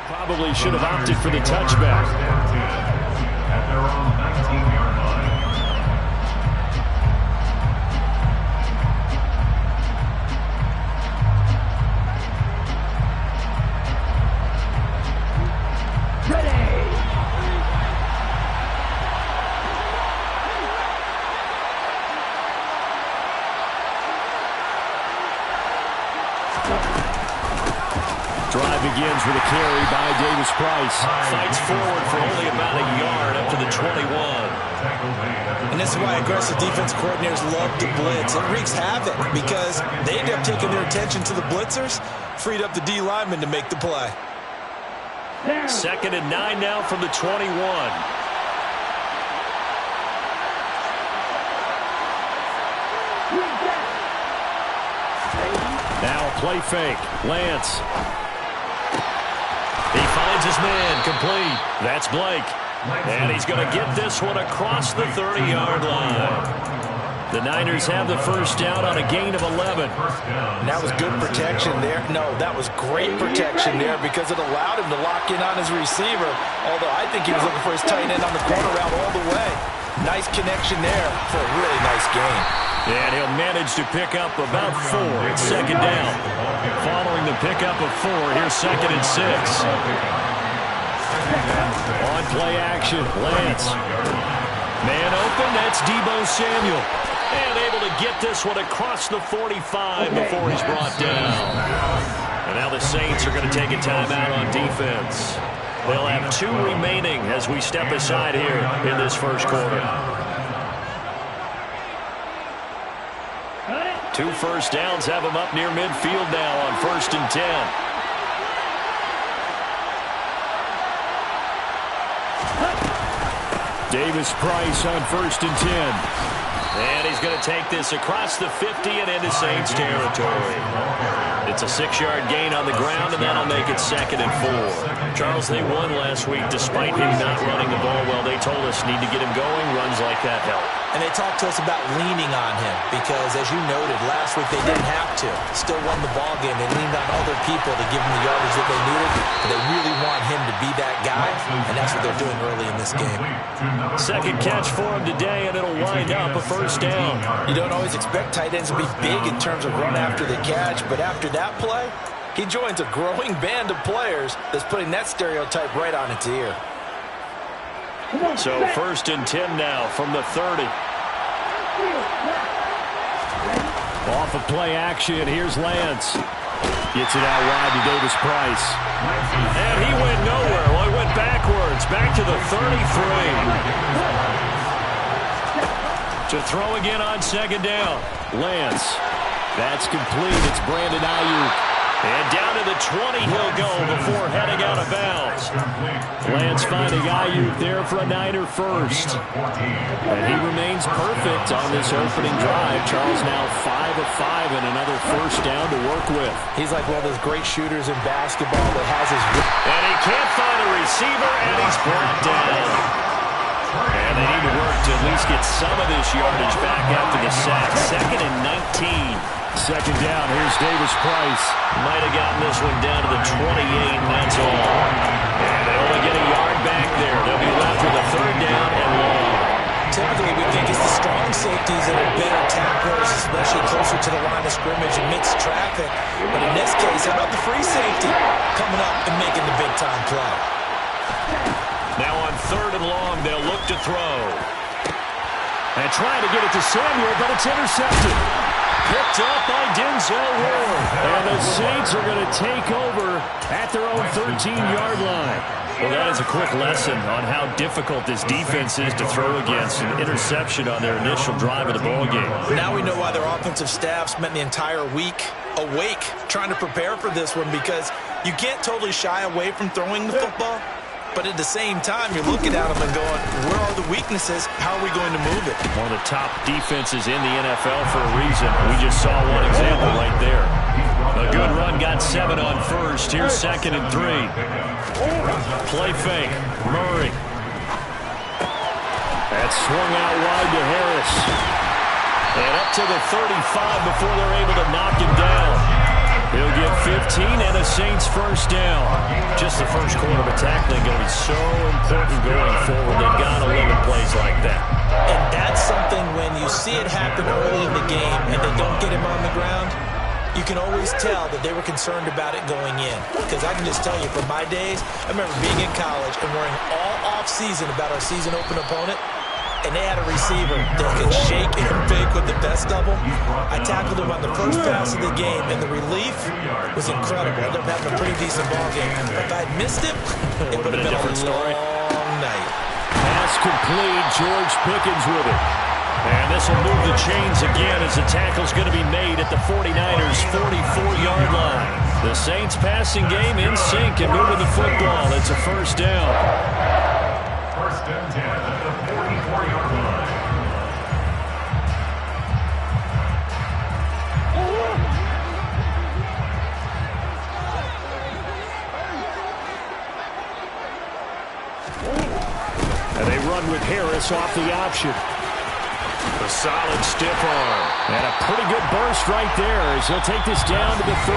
Probably should have opted for the touchback. At their own 19-yard line. Drive begins with a carry by Davis-Price. Fights forward for only about a yard up to the 21. And this is why aggressive defense coordinators love to blitz. It wreaks havoc because they end up taking their attention to the blitzers, freed up the D lineman to make the play. 2nd and 9 now from the 21. Now a play fake. Lance. He finds his man, complete. That's Blake. And he's going to get this one across the 30-yard line. The Niners have the first down on a gain of 11. And that was good protection there. No, that was great protection there because it allowed him to lock in on his receiver. Although I think he was looking for his tight end on the corner route all the way. Nice connection there for a really nice gain. And he'll manage to pick up about 4. It's 2nd down. Following the pickup of 4, here's 2nd and 6. On play action, Lance. Man open, that's Deebo Samuel. And able to get this one across the 45 before he's brought down. And now the Saints are going to take a timeout on defense. They'll have 2 remaining as we step aside here in this first quarter. 2 first downs have them up near midfield now on 1st and 10. Davis-Price on 1st and 10. And he's going to take this across the 50 and into Saints territory. It's a 6-yard gain on the ground, and that'll make it 2nd and 4. Charles, they won last week despite him not running the ball well. They told us need to get him going. Runs like that help. And they talked to us about leaning on him because, as you noted, last week they didn't have to. Still won the ball game. They leaned on other people to give them the yardage that they needed. But they really want him to be that guy, and that's what they're doing early in this game. 2nd catch for him today, and it'll wind up a first down. You don't always expect tight ends to be big in terms of run after the catch, but after that play, he joins a growing band of players that's putting that stereotype right on its ear. So 1st and 10 now from the 30. Off of play action, here's Lance. Gets it out wide to Davis-Price. And he went nowhere. Well, he went backwards, back to the 33. To throw again on 2nd down. Lance. That's complete. It's Brandon Ayuk. And down to the 20 he'll go before heading out of bounds. Lance finding Ayuk there for a Niner first. And he remains perfect on this opening drive. Charles now 5 of 5 and another first down to work with. He's like one of those great shooters in basketball that has his... And he can't find a receiver, and he's brought down. And they need to work to at least get some of this yardage back after the sack. 2nd and 19. 2nd down, here's Davis-Price. Might have gotten this one down to the 28, and that's all. And they only get a yard back there. They'll be left with a 3rd down and long. Typically, we think it's the strong safeties that are better tacklers, especially closer to the line of scrimmage amidst traffic. But in this case, how about the free safety coming up and making the big-time play? Now on 3rd and long, they'll look to throw. And trying to get it to Samuel, but it's intercepted. Picked up by Denzel Ward. And the Saints are going to take over at their own 13-yard line. Well, that is a quick lesson on how difficult this defense is to throw against. An interception on their initial drive of the ballgame. Now we know why their offensive staff spent the entire week awake trying to prepare for this one, because you can't totally shy away from throwing the football. But at the same time, you're looking at them and going, where are the weaknesses? How are we going to move it? One of the top defenses in the NFL for a reason. We just saw one example right there. A good run got 7 on 1st. Here's 2nd and 3. Play fake. Murray. That's swung out wide to Harris. And up to the 35 before they're able to knock him down. He'll get 15 and a Saints first down. Just the first quarter of tackling going to be so important going forward. They've got to limit plays like that. And that's something when you see it happen early in the game and they don't get him on the ground, you can always tell that they were concerned about it going in. Because I can just tell you, from my days, I remember being in college and worrying all off-season about our season open opponent, and they had a receiver that could shake and fake with the best of them. I tackled him on the first pass of the game, and the relief was incredible. I ended up having a pretty decent ball game. But if I had missed him, it would have been a long night. Pass complete. George Pickens with it. And this will move the chains again as the tackle's going to be made at the 49ers' 44-yard line. The Saints passing game in sync and moving the football. It's a first down. First and 10 at the 44-yard line. And they run with Harris off the option. A solid stiff arm. And a pretty good burst right there as he'll take this down to the 33.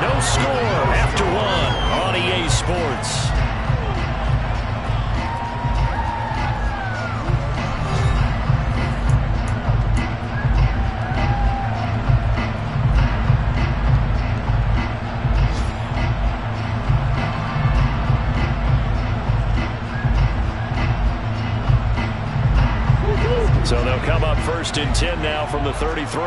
No score after one on EA Sports. So they'll come up first and 10 now from the 33.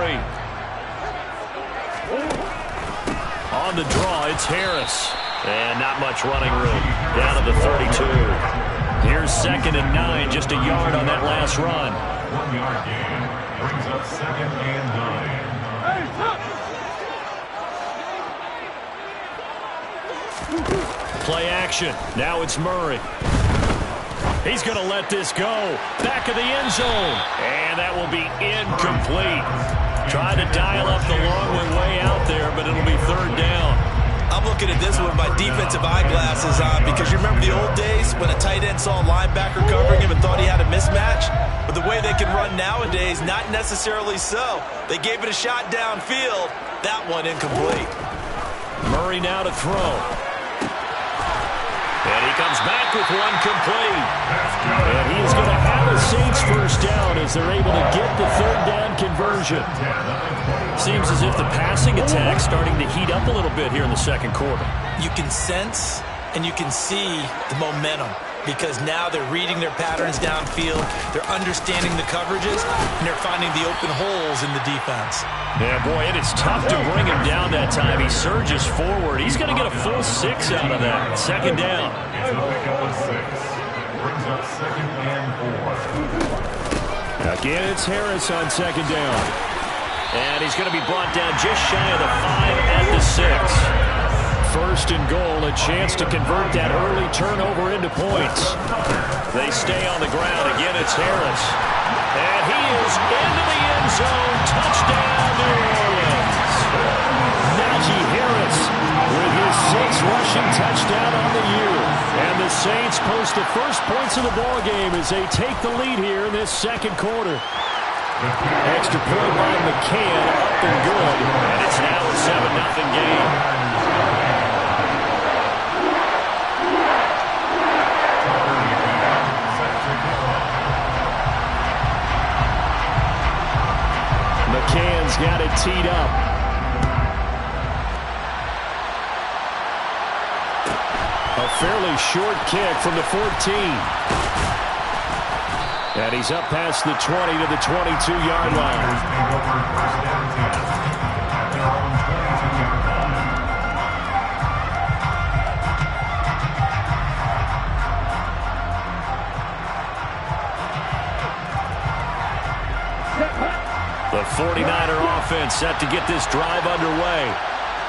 On the draw, it's Harris. And not much running room. Down to the 32. Here's second and 9, just a yard on that last run. 1 yard gain brings up second and 9. Play action. Now it's Murray. He's going to let this go. Back of the end zone. And that will be incomplete. Trying to dial up the long way out there, but it'll be third down. I'm looking at this with my defensive eyeglasses on because you remember the old days when a tight end saw a linebacker covering him and thought he had a mismatch? But the way they can run nowadays, not necessarily so. They gave it a shot downfield. That one incomplete. Murray now to throw. And he comes back with one complete. And he's going to have a Saints first down as they're able to get the third down conversion. Seems as if the passing attack's starting to heat up a little bit here in the second quarter. You can sense and you can see the momentum because now they're reading their patterns downfield, they're understanding the coverages, and they're finding the open holes in the defense. Yeah, boy, it is tough to bring him down that time. He surges forward. He's going to get a full 6 out of that. Second down. It's a pickup of 6. Brings up second and 4. Again, it's Harris on second down. And he's going to be brought down just shy of the 5 at the 6. First and goal, a chance to convert that early turnover into points. They stay on the ground. Again, it's Harris. And he is into the end zone. Touchdown, New Orleans. Najee Harris with his 6th rushing touchdown on the year. And the Saints post the first points of the ball game as they take the lead here in this second quarter. Extra point by McCann, up and good. And it's now a 7-0 game. McCann's got it teed up. A fairly short kick from the 14. And he's up past the 20 to the 22-yard line. The 49er offense set to get this drive underway.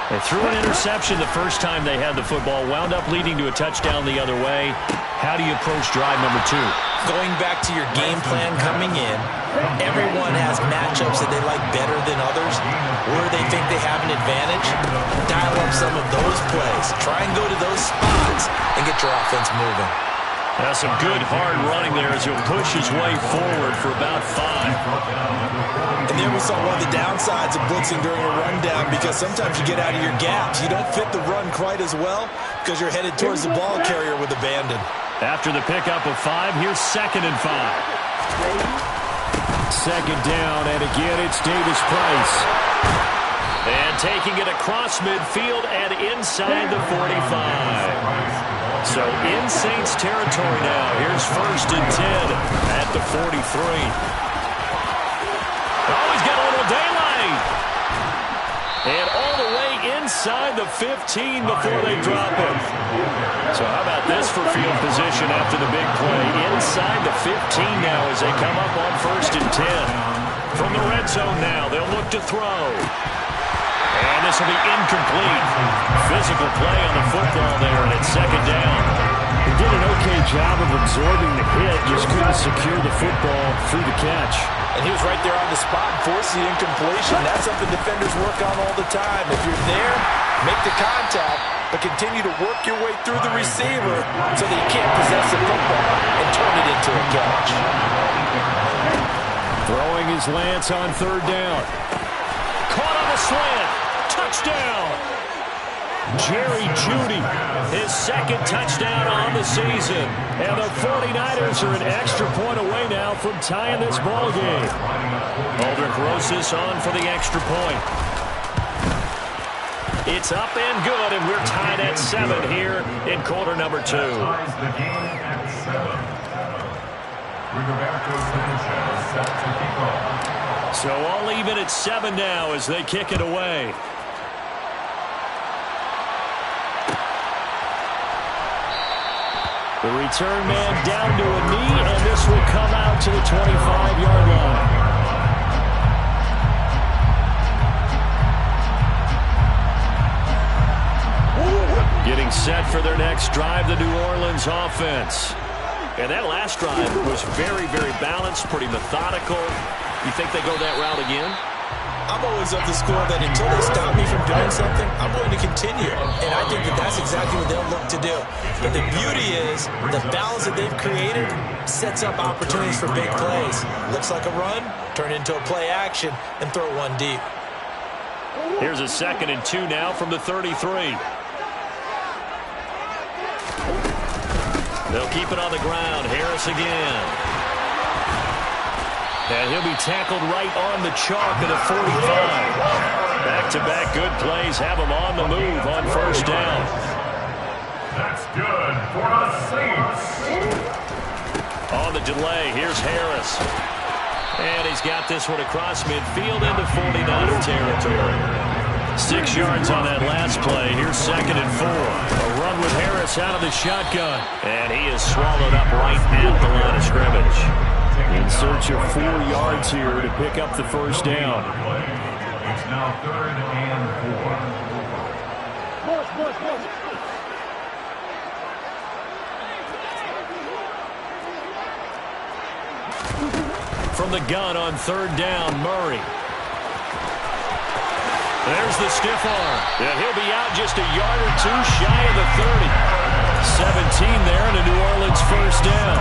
They threw an interception the first time they had the football, wound up leading to a touchdown the other way. How do you approach drive number 2? Going back to your game plan coming in, everyone has matchups that they like better than others, where they think they have an advantage. Dial up some of those plays. Try and go to those spots and get your offense moving. Now some good hard running there as he'll push his way forward for about 5. And then we saw one of the downsides of blitzing during a rundown, because sometimes you get out of your gaps. You don't fit the run quite as well because you're headed towards the ball carrier with abandon. After the pickup of 5, here's 2nd and 5. 2nd down, and again it's Davis Price. And taking it across midfield and inside the 45. So in Saints territory now. Here's 1st and 10 at the 43. Oh, he's got a little daylight. And all the way inside the 15 before they drop it. So how about this for field position after the big play? Inside the 15 now as they come up on 1st and 10. From the red zone now, they'll look to throw. And this will be incomplete. Physical play on the football there, and it's 2nd down. He did an okay job of absorbing the hit, just couldn't secure the football through the catch. And he was right there on the spot and forced the incompletion. That's something defenders work on all the time. If you're there, make the contact, but continue to work your way through the receiver so that you can't possess the football and turn it into a catch. Throwing his Lance on 3rd down. Caught on the slant. Touchdown. Jerry Jeudy, his 2nd touchdown on the season. And the 49ers are an extra point away now from tying this ball game. Aldrick Rosas on for the extra point. It's up and good, and we're tied at 7 here in quarter number 2. So all even at 7 now as they kick it away. The return man down to a knee, and this will come out to the 25-yard line. Getting set for their next drive, the New Orleans offense. And that last drive was very, very balanced, pretty methodical. You think they go that route again? I'm always of the school that until they stop me from doing something, I'm going to continue. And I think that that's exactly what they'll look to do. But the beauty is the balance that they've created sets up opportunities for big plays. Looks like a run, turn into a play action, and throw one deep. Here's a 2nd and 2 now from the 33. They'll keep it on the ground. Harris again. And he'll be tackled right on the chalk of the 45. Back-to-back good plays have him on the move on 1st down. That's good for the Saints. On the delay, here's Harris. And he's got this one across midfield into 49er territory. 6 yards on that last play. Here's 2nd and 4. A run with Harris out of the shotgun. And he is swallowed up right at the line of scrimmage. In search of 4 yards here to pick up the 1st down. It's now 3rd and 4. From the gun on 3rd down, Murray. There's the stiff arm. Yeah, he'll be out just a yard or 2 shy of the 30. 17 there and a New Orleans 1st down.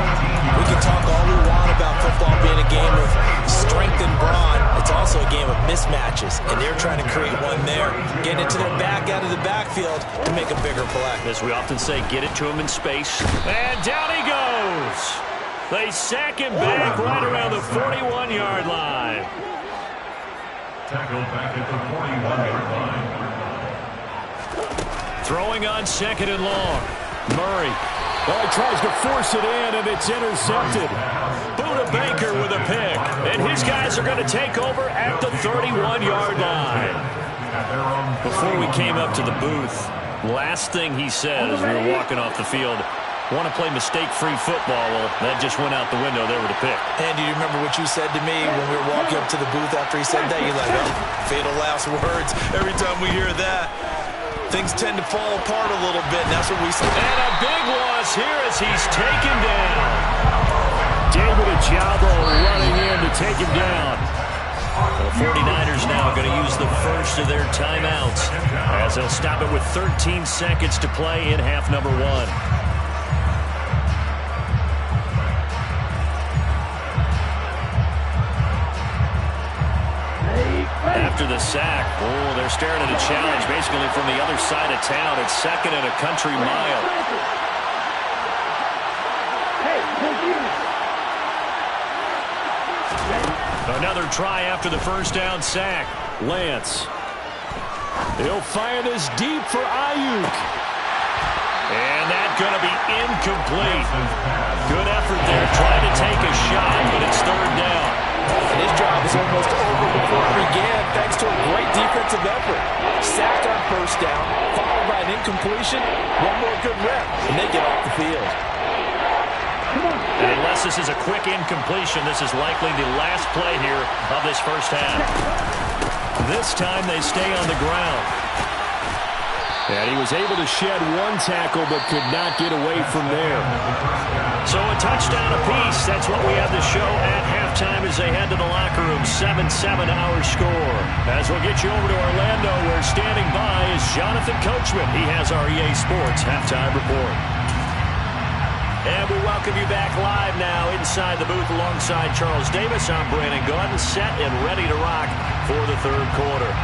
We can talk all we want about football being a game of strength and brawn. It's also a game of mismatches, and they're trying to create one there, getting it to their back out of the backfield to make a bigger play. As we often say, get it to him in space. And down he goes. They sack him back right around the 41-yard line. Tackled back at the 41-yard line. Throwing on 2nd and long. Murray. Well, he tries to force it in, and it's intercepted. Buda Baker with a pick. And his guys are going to take over at the 31-yard line. Before we came up to the booth, last thing he said as we were walking off the field, want to play mistake-free football. Well, that just went out the window there with a pick. And do you remember what you said to me when we were walking up to the booth after he said that? You're like, oh, fatal last words. Every time we hear that, things tend to fall apart a little bit, and that's what we said. And a big loss here as he's taken down. David Ojabo running in to take him down. The 49ers now going to use the first of their timeouts as they'll stop it with 13 seconds to play in half number 1. after the sack. Oh, they're staring at a challenge basically from the other side of town. It's 2nd and a country mile. Another try after the first down sack. Lance. He'll fire this deep for Ayuk. And that's going to be incomplete. Good effort there, trying to take a shot, but it's 3rd down. And his job is almost over before it began, thanks to a great defensive effort. Sacked on 1st down, followed by an incompletion. One more good rep, and they get off the field. And unless this is a quick incompletion, this is likely the last play here of this first half. This time they stay on the ground. And he was able to shed one tackle but could not get away from there. So a touchdown apiece. That's what we have to show at halftime as they head to the locker room. 7-7 our score. As we'll get you over to Orlando, where standing by is Jonathan Coachman. He has our EA Sports halftime report. And we welcome you back live now inside the booth alongside Charles Davis. I'm Brandon Gaudin, set and ready to rock for the 3rd quarter.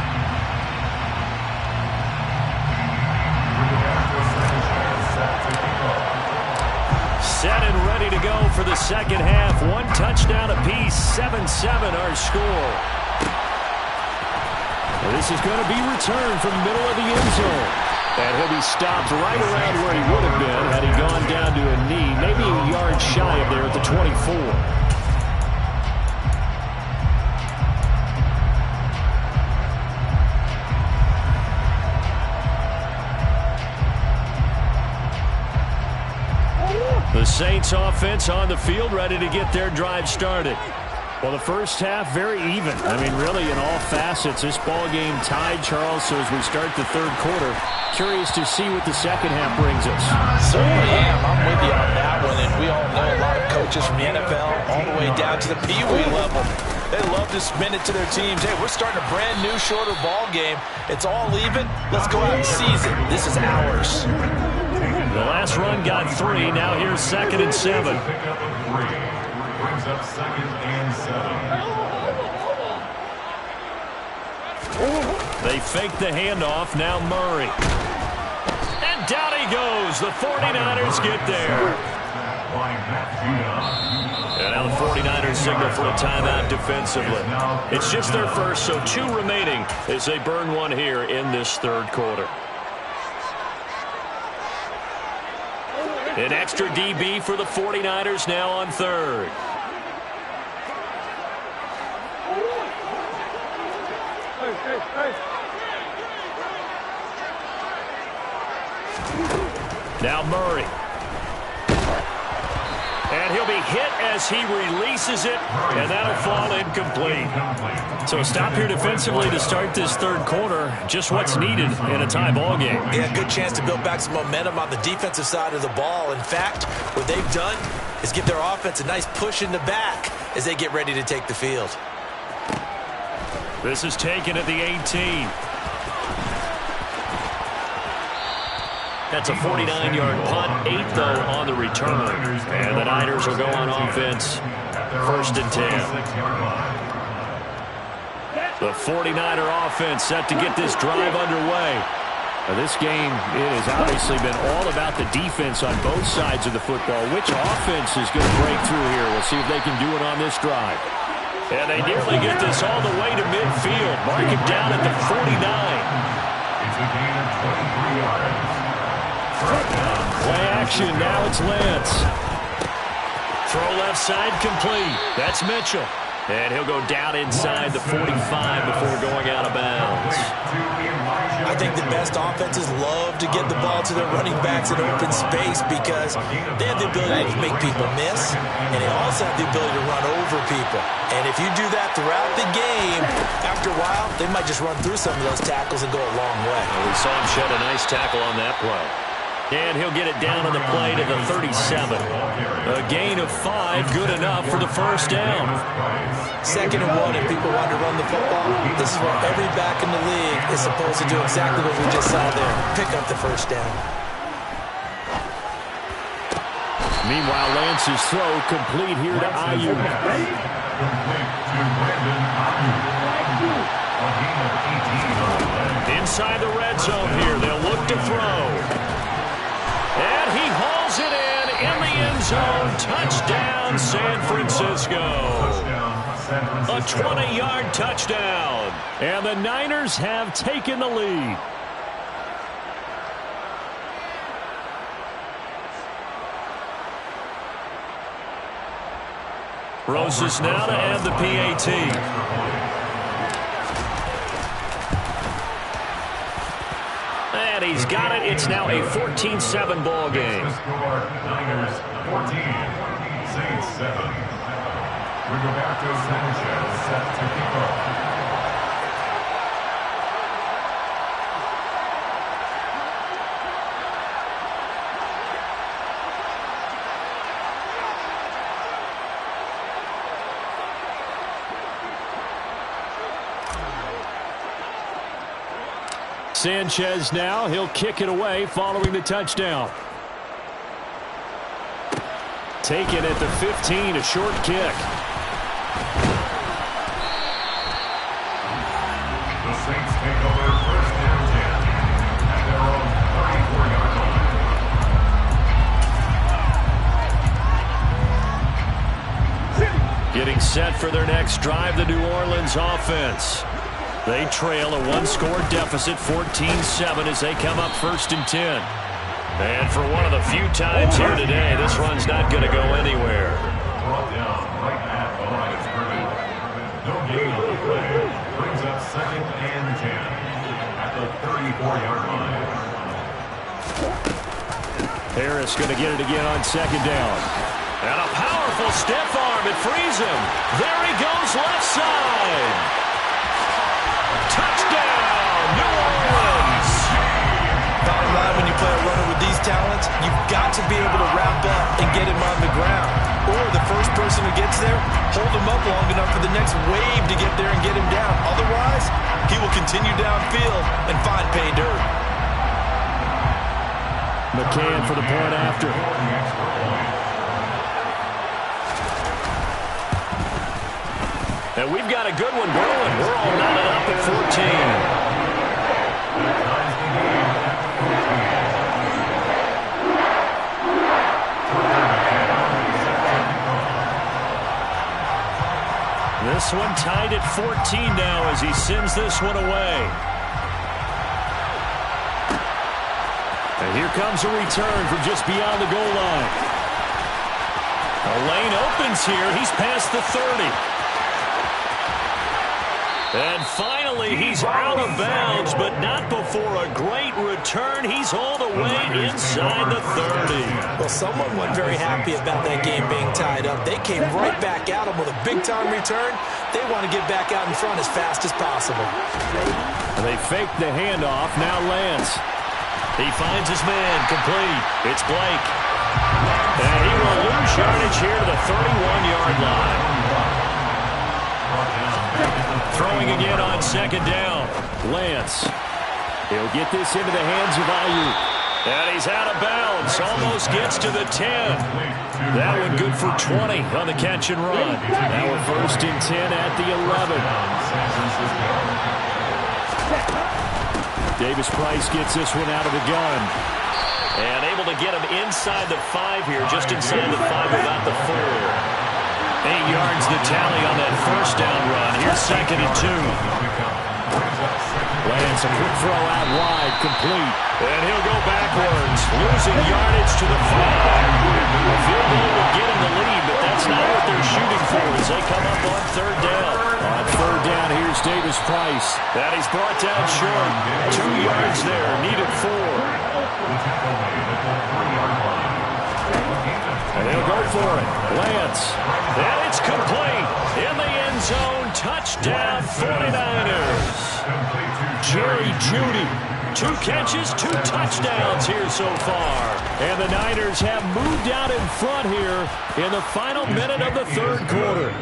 Set and ready to go for the 2nd half. One touchdown apiece, 7-7 our score. Well, this is going to be returned from the middle of the end zone. And he'll be stopped right around where he would have been had he gone down to a knee, maybe a yard shy of there at the 24. The Saints offense on the field, ready to get their drive started. Well, the first half, very even. I mean, really, in all facets, this ball game tied, Charles. So as we start the 3rd quarter, curious to see what the 2nd half brings us. Certainly am. I'm with you on that one. And we all know a lot of coaches from the NFL all the way down to the Pee-wee level. They love to spin it to their teams. Hey, we're starting a brand new, shorter ball game. It's all even. Let's go out and seize it. This is ours. The last run got 3. Now here's 2nd and 7. Brings up 2nd and 7. They fake the handoff. Now Murray. And down he goes. The 49ers get there. And now the 49ers signal for a timeout defensively. It's just their first, so 2 remaining as they burn one here in this 3rd quarter. An extra DB for the 49ers now on 3rd. Now Murray. And he'll be hit as he releases it, and that'll fall incomplete. So a stop here defensively to start this 3rd quarter. Just what's needed in a tie ball game. Yeah, good chance to build back some momentum on the defensive side of the ball. In fact, what they've done is give their offense a nice push in the back as they get ready to take the field. This is taken at the 18. That's a 49-yard punt, 8 though on the return. And the Niners will go on offense, 1st and 10. The 49er offense set to get this drive underway. Now this game, it has obviously been all about the defense on both sides of the football. Which offense is going to break through here? We'll see if they can do it on this drive. And they nearly get this all the way to midfield. Mark it down at the 49. It's a gain of 23 yards. Play action, now it's Lance. Throw left side complete. That's Mitchell. And he'll go down inside the 45 before going out of bounds. I think the best offenses love to get the ball to their running backs in open space because they have the ability to make people miss, and they also have the ability to run over people. And if you do that throughout the game, after a while, they might just run through some of those tackles and go a long way. Well, we saw him shed a nice tackle on that play. And he'll get it down on the play to the 37. A gain of 5, good enough for the first down. 2nd and 1, if people want to run the football, this is where every back in the league is supposed to do exactly what we just saw there. Pick up the first down. Meanwhile, Lance's throw complete here to Ayuk. Inside the red zone here, they'll look to throw. And he hauls it in the end zone. Touchdown, San Francisco. A 20-yard touchdown. And the Niners have taken the lead. Rosas now to add the PAT. And he's got it. It's now a 14-7 ball game. Niners 14, Saints 7. Rigoberto Sanchez set to kick off. Sanchez now, he'll kick it away following the touchdown. Taken at the 15, a short kick. The Saints take over first down 10 at their own 34-yard line. Getting set for their next drive, the New Orleans offense. They trail a one-score deficit, 14-7, as they come up first and 10. And for one of the few times here today, this run's not going to go anywhere. Brought down right at the line of scrimmage. No gain on the play. Brings up second and 10 at the 34-yard line. Harris going to get it again on second down. And a powerful stiff arm. It frees him. There he goes left side. Touchdown, New Orleans. Bottom line, when you play a runner with these talents, you've got to be able to wrap up and get him on the ground. Or the first person who gets there, hold him up long enough for the next wave to get there and get him down. Otherwise, he will continue downfield and find pay dirt. McCann for the point after. And we've got a good one brewing. We're all knotted up at 14. This one tied at 14 now as he sends this one away. And here comes a return from just beyond the goal line. A lane opens here. He's past the 30. And finally, he's out of bounds, but not before a great return. He's all the way inside the 30. Well, someone wasn't very happy about that game being tied up. They came right back at him with a big-time return. They want to get back out in front as fast as possible. And they fake the handoff. Now Lance. He finds his man complete. It's Blake. And he will lose yardage here to the 31-yard line. Throwing again on second down. Lance. He'll get this into the hands of Ayuk. And he's out of bounds. Almost gets to the 10. That one good for 20 on the catch and run. Now we're first and 10 at the 11. Davis Price gets this one out of the gun. And able to get him inside the 5 here, just inside the 5 without the 4. 8 yards the tally on that first down run. Here's second and 2. Lance, a quick throw out wide, complete. And he'll go backwards, losing yardage to the 5. A field goal would get him the lead, but that's not what they're shooting for as they come up on third down. On third down, here's Davis Price. And he's brought down short. 2 yards there, needed 4. And he'll go for it. Lance. And it's complete. In the end zone. Touchdown 49ers. Jerry Jeudy. 2 catches, 2 touchdowns here so far. And the Niners have moved out in front here in the final minute of the third quarter.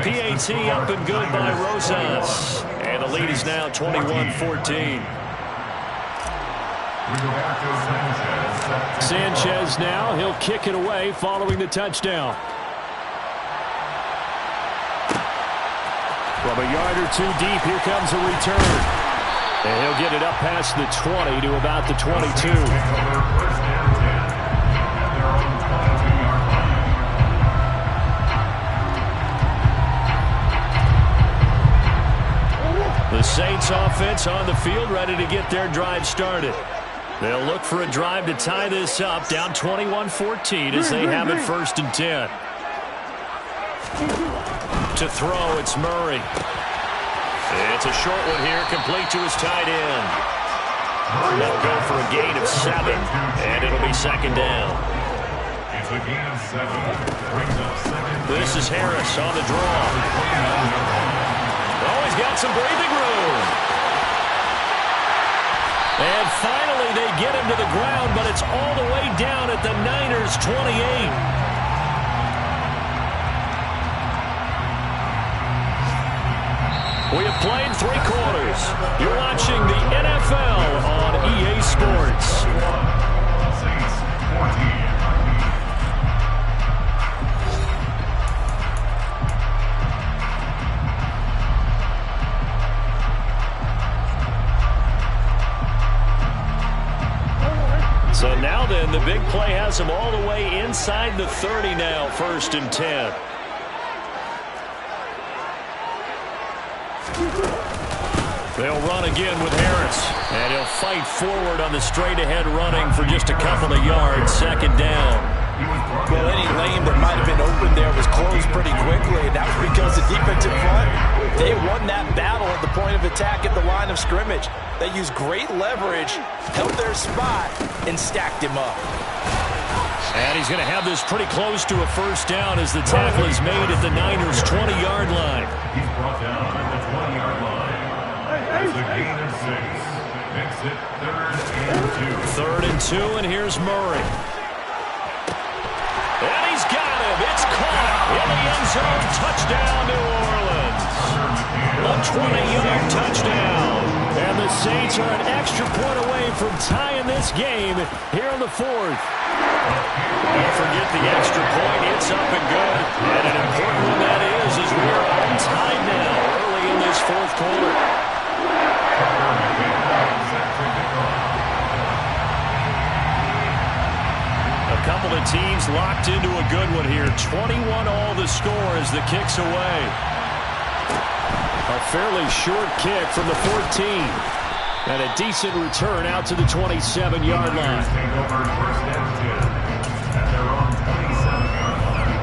PAT up and good by Rosas. And the lead is now 21-14. Sanchez now, he'll kick it away following the touchdown. From a yard or two deep, here comes a return. And he'll get it up past the 20 to about the 22. The Saints offense on the field, ready to get their drive started. They'll look for a drive to tie this up, down 21-14 as they have it 1st and 10. To throw, it's Murray. It's a short one here, complete to his tight end. They'll go for a gain of 7, and it'll be 2nd down. It's a gain of 7. Brings up 2nd. This is Harris on the draw. Oh, he's got some breathing room. And finally they get him to the ground, but it's all the way down at the Niners' 28. We have played 3 quarters. You're watching the NFL on EA Sports. Saints 14. So now then, the big play has him all the way inside the 30 now, 1st and 10. They'll run again with Harris, and he'll fight forward on the straight-ahead running for just a couple of yards, 2nd down. Well, any lane that might have been open there was closed pretty quickly, and that was because the defensive front, they won that battle at the point of attack at the line of scrimmage. They used great leverage, held their spot, and stacked him up. And he's going to have this pretty close to a 1st down as the tackle is made at the Niners' 20-yard line. He's brought down at the 20-yard line. It's a gain of 6. Makes it 3rd and 2. 3rd and 2, and here's Murray. And he's got him. It's caught in the end zone. Touchdown, New Orleans. A 20-yard touchdown. And the Saints are an extra point away from tying this game here in the 4th. Don't forget the extra point. It's up and good. And an important one that is as we are on time now early in this 4th quarter. A couple of teams locked into a good one here. 21 all the score as the kick's away. A fairly short kick from the 14. And a decent return out to the 27-yard line. Take over 1st and 10 at their own 27-yard line.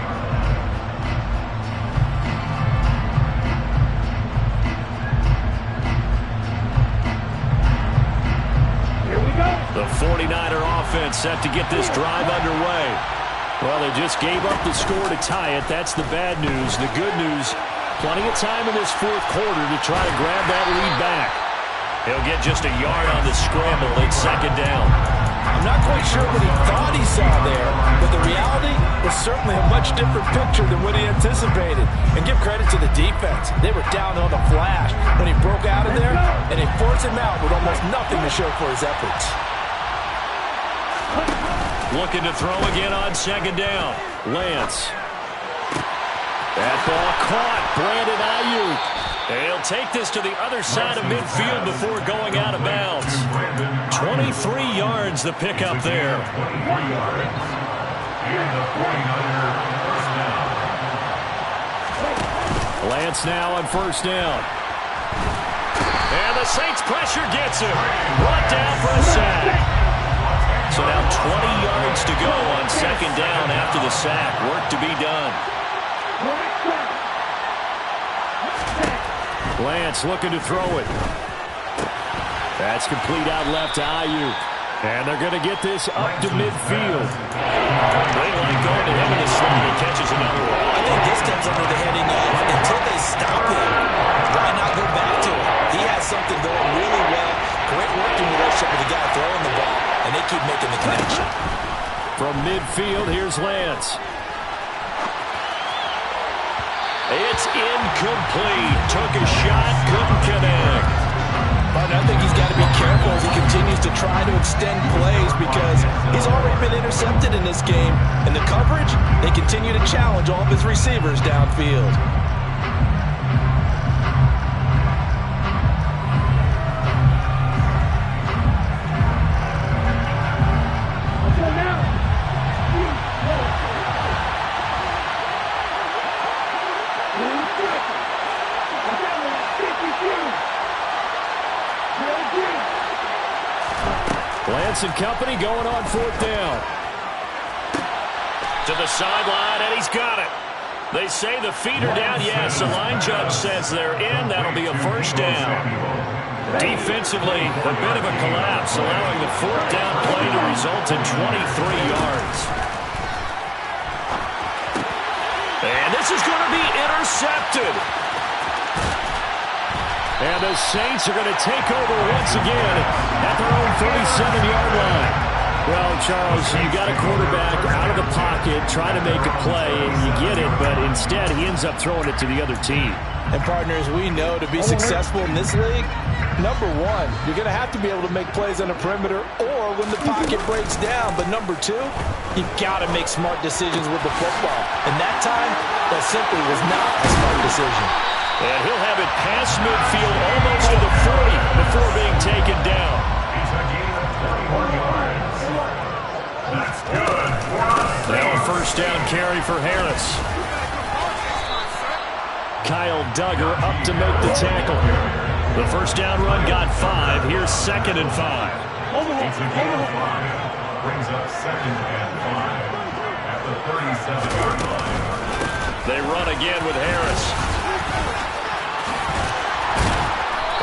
The 49er offense set to get this drive underway. Well, they just gave up the score to tie it. That's the bad news. The good news, plenty of time in this 4th quarter to try to grab that lead back. He'll get just a yard on the scramble. It's 2nd down. I'm not quite sure what he thought he saw there, but the reality was certainly a much different picture than what he anticipated. And give credit to the defense. They were down on the flash when he broke out of there, and they forced him out with almost nothing to show for his efforts. Looking to throw again on 2nd down. Lance. That ball caught. Brandon Ayuk. He'll take this to the other side of midfield before going out of bounds. 23 yards the pickup there. 23 yards. And the 49er 1st down. Lance now on 1st down. And the Saints pressure gets him. Brought down for a sack. So now 20 yards to go on 2nd down after the sack. Work to be done. Lance looking to throw it. That's complete out left to Ayuk. And they're going to get this up to midfield. They like going to him in the slot. He catches another one. I think this comes under the heading of until they stop him, why not go back to him? He has something going really well. Great working relationship with the guy throwing the ball, and they keep making the connection. From midfield, here's Lance. It's incomplete. Took a shot, couldn't connect. But I think he's got to be careful as he continues to try to extend plays because he's already been intercepted in this game. And the coverage, they continue to challenge all of his receivers downfield. Lance and company going on 4th down. To the sideline, and he's got it. They say the feet are down. Yes, the line judge says they're in. That'll be a 1st down. Defensively, a bit of a collapse, allowing the 4th down play to result in 23 yards. And this is going to be intercepted. And the Saints are going to take over once again at their own 37-yard line. Well, Charles, you got a quarterback out of the pocket trying to make a play, and you get it, but instead he ends up throwing it to the other team. And, partners, we know to be successful in this league, number one, you're going to have to be able to make plays on the perimeter or when the pocket breaks down. But number two, you've got to make smart decisions with the football. And that time, that simply was not a smart decision. And he'll have it past midfield almost to the 40 before being taken down. He's a gain of 21 yards. That's good. Now a 1st down carry for Harris. Kyle Duggar up to make the tackle. The 1st down run got 5. Here's 2nd and 5. It's a gain of 5. Brings up 2nd and 5 at the 37-yard line. They run again with Harris.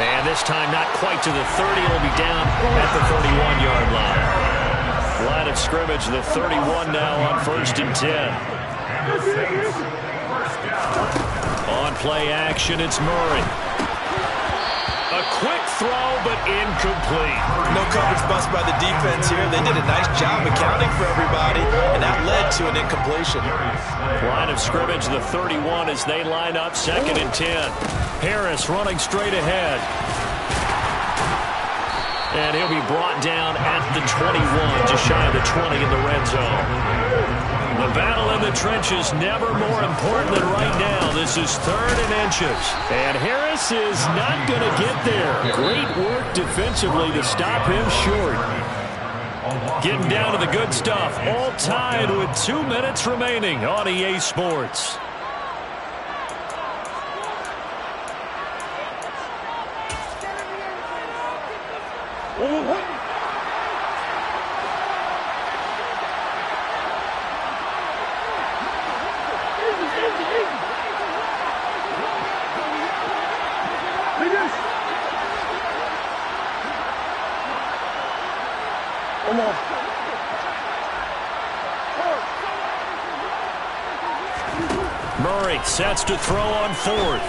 And this time not quite to the 30. It'll be down at the 31-yard line. Line of scrimmage, the 31 now on 1st and 10. And the Saints, 1st down. On play action, it's Murray. A quick throw, but incomplete. No coverage bust by the defense here. They did a nice job accounting for everybody, and that led to an incompletion. Line of scrimmage, the 31 as they line up 2nd and 10. Harris running straight ahead. And he'll be brought down at the 21, just shy of the 20 in the red zone. The battle in the trenches, never more important than right now. This is 3rd and inches. And Harris is not going to get there. Great work defensively to stop him short. Getting down to the good stuff. All tied with 2 minutes remaining on EA Sports. Murray sets to throw on 4th.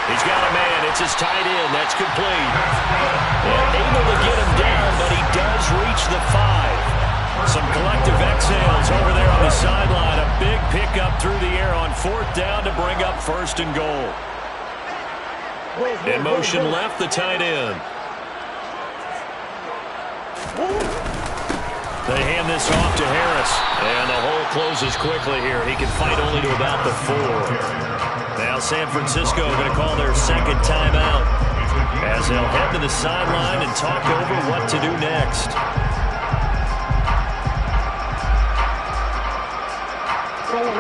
He's got a man. It's his tight end. That's complete. And able to get him down, but he does reach the 5. Some collective exhales over there on the sideline. A big pickup through the air on 4th down to bring up 1st and goal. In motion left, the tight end. They hand this off to Harris. And the hole closes quickly here. He can fight only to about the 4. Now San Francisco going to call their 2nd timeout as they'll head to the sideline and talk over what to do next.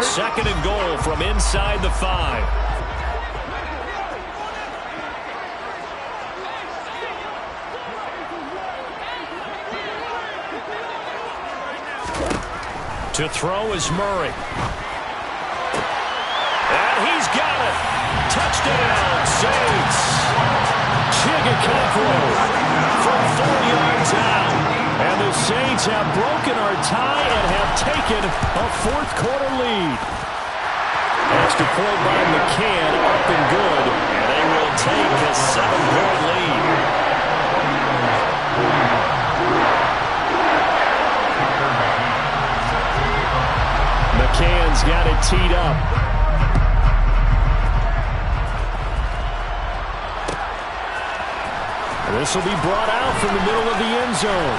Second and goal from inside the 5. To throw is Murray. And he's got it. Touchdown, Saints. Chigakokro from 4 yards out. And the Saints have broken our tie and have taken a 4th quarter lead. Extra point by McCann, up and good. And they will take a 7-point lead. McCann's got it teed up. This will be brought out from the middle of the end zone.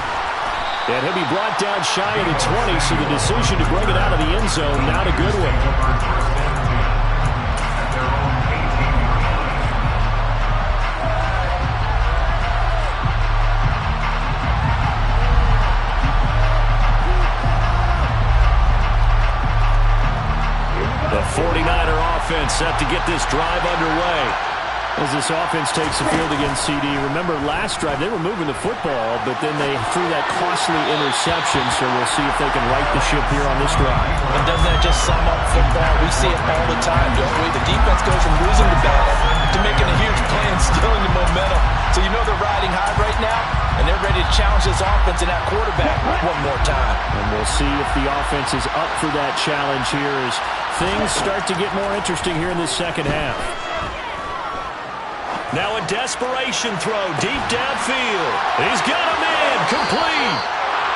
And he'll be brought down shy of the 20, so the decision to bring it out of the end zone, not a good one. The 49er offense set to get this drive underway. As this offense takes the field against CD. Remember, last drive, they were moving the football, but then they threw that costly interception, so we'll see if they can right the ship here on this drive. And doesn't that just sum up football? We see it all the time, don't we? The defense goes from losing the battle to making a huge play and stealing the momentum. So you know they're riding high right now, and they're ready to challenge this offense and that quarterback one more time. And we'll see if the offense is up for that challenge here as things start to get more interesting here in this second half. Now a desperation throw deep downfield. He's got him in, complete.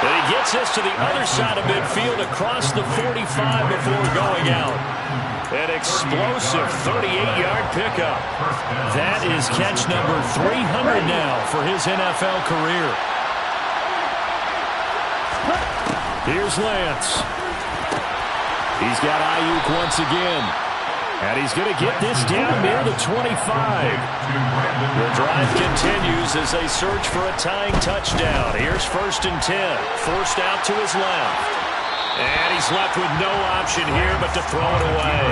And he gets us to the other side of midfield across the 45 before going out. An explosive 38-yard pickup. That is catch number 300 now for his NFL career. Here's Lance. He's got Ayuk once again. And he's going to get this down near the 25. The drive continues as they search for a tying touchdown. Here's 1st and 10. Forced out to his left. And he's left with no option here but to throw it away.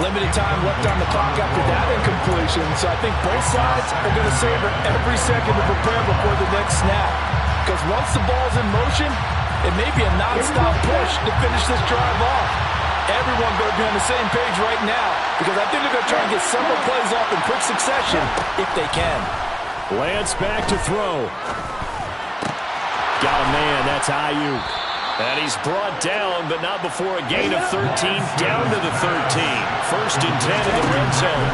Limited time left on the clock after that incompletion. So I think both sides are going to savor every second to prepare before the next snap. Because once the ball's in motion, it may be a nonstop push to finish this drive off. Everyone better be on the same page right now because I think they're going to try and get several plays off in quick succession if they can. Lance back to throw. Got a man. That's Ayuk. And he's brought down, but not before a gain of 13, down to the 13. 1st and 10 in the red zone.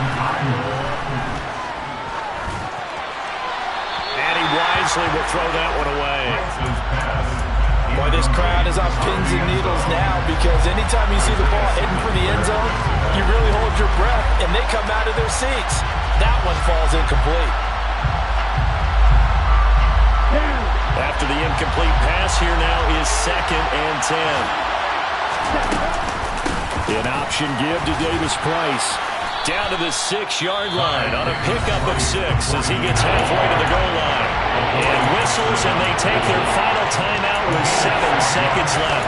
And he wisely will throw that one away. Boy, this crowd is on pins and needles now because anytime you see the ball heading for the end zone, you really hold your breath, and they come out of their seats. That one falls incomplete. After the incomplete pass, here now is 2nd and 10. An option give to Davis Price. Down to the 6-yard line on a pickup of 6 as he gets halfway to the goal line. And whistles, and they take their final timeout with 7 seconds left.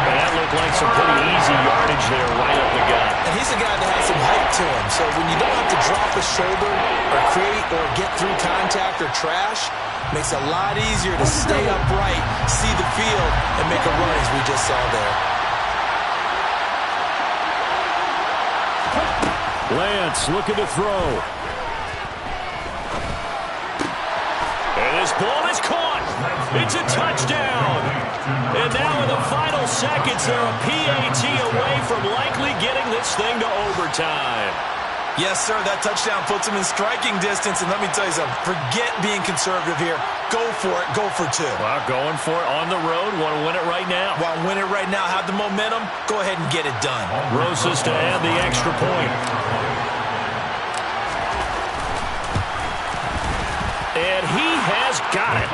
And that looked like some pretty easy yardage there right up the gut. And he's a guy that has some height to him, so when you don't have to drop a shoulder or create or get through contact or trash, makes it a lot easier to stay upright, see the field, and make a run as we just saw there. Lance looking to throw. And this ball is caught. It's a touchdown. And now in the final seconds, they're a PAT away from likely getting this thing to overtime. Yes, sir, that touchdown puts him in striking distance. And let me tell you something, forget being conservative here. Go for it, go for 2. Well, going for it on the road. Want to win it right now. Want to win it right now, have the momentum, go ahead and get it done. Rosas to add the extra point. And he has got it.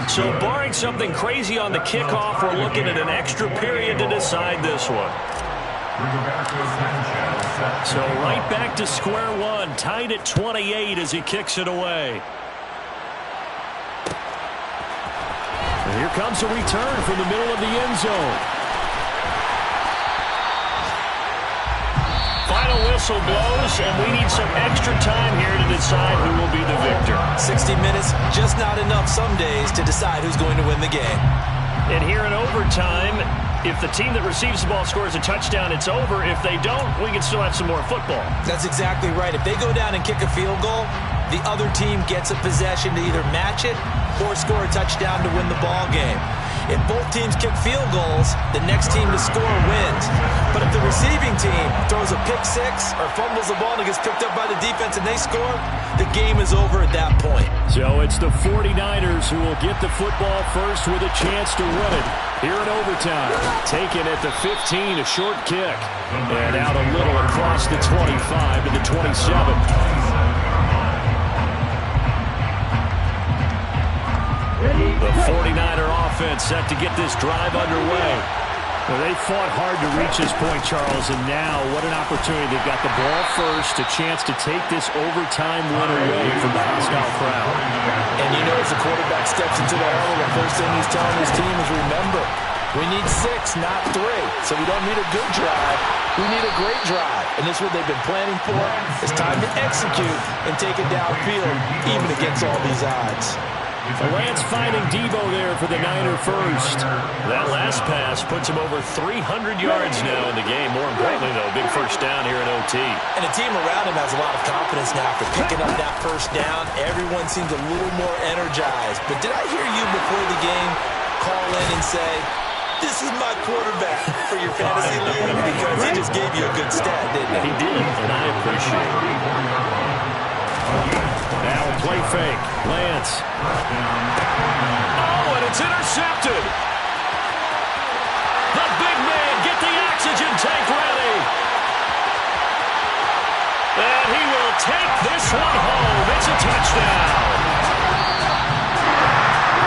So barring something crazy on the kickoff, we're looking at an extra period to decide this one. So right back to square one, tied at 28 as he kicks it away. And here comes a return from the middle of the end zone. Final whistle blows, and we need some extra time here to decide who will be the victor. 60 minutes, just not enough some days to decide who's going to win the game. And here in overtime, if the team that receives the ball scores a touchdown, it's over. If they don't, we can still have some more football. That's exactly right. If they go down and kick a field goal, the other team gets a possession to either match it or score a touchdown to win the ball game. If both teams kick field goals, the next team to score wins. But if the receiving team throws a pick 6 or fumbles the ball and it gets picked up by the defense and they score, the game is over at that point. So it's the 49ers who will get the football first with a chance to win it here in overtime. Taken at the 15, a short kick. And out a little across the 25 to the 27. The 49er offense set to get this drive underway. Well, they fought hard to reach this point, Charles, and now what an opportunity. They've got the ball first, a chance to take this overtime win away from the hostile crowd. And you know, as the quarterback steps into the huddle, the first thing he's telling his team is, remember, we need 6, not 3. So we don't need a good drive. We need a great drive, and this is what they've been planning for. It's time to execute and take it downfield, even against all these odds. Lance finding Debo there for the Niner first. That last pass puts him over 300 yards now in the game. More importantly, though, big first down here in OT. And the team around him has a lot of confidence now after picking up that first down. Everyone seems a little more energized. But did I hear you before the game call in and say, this is my quarterback for your fantasy league? Because he just gave you a good stat, didn't he? He did, and I appreciate it. Now a play fake. Lance. Oh, and it's intercepted. The big man, get the oxygen tank ready. And he will take this one home. It's a touchdown.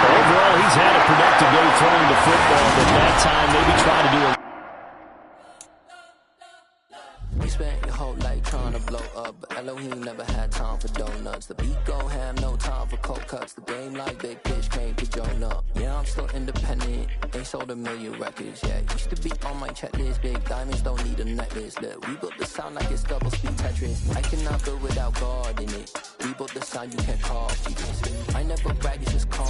Overall, he's had a productive day throwing the football, but that time maybe trying to do a We spent your whole life trying to blow up, but Elohim never had time for donuts. The beat go ham, no time for cold cuts. The game like Big Pitch came to join up. Yeah, I'm still independent. They sold 1 million records. Yeah, used to be on my checklist. Big diamonds don't need a necklace. Look, we built the sound like it's double speed Tetris. I cannot build without God in it. We built the sound you can't copy this. I never brag, it's just calm.